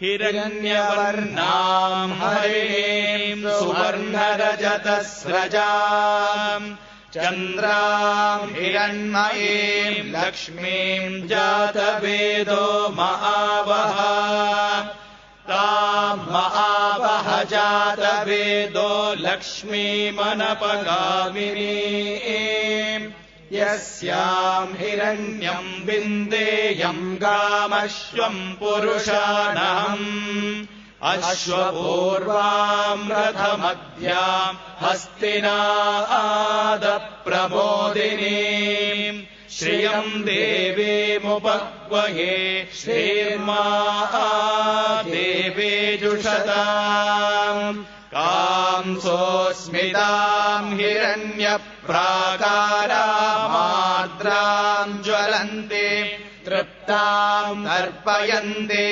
हिरण्यवर्णाम् हरिणीम् सुवर्णरजतस्रजाम् चन्द्राम् हिरण्मयीम् लक्ष्मीम् जातवेदो महावः ताम् महावः जातवेदो लक्ष्मीमनपगामिनीम् यस्याम् हिरण्यम् विन्देयम् गामश्वम् पुरुषाणम् अश्वपूर्वाम् रथमध्याम् हस्तिनादप्रमोदिनीम् श्रियम् देवीमुपक्वये श्रीर्मा देवेजुषताम् कांसोऽस्मिताम् हिरण्यप्राकारामार्द्राम् ज्वलन्ति तृप्ताम् तर्पयन्ति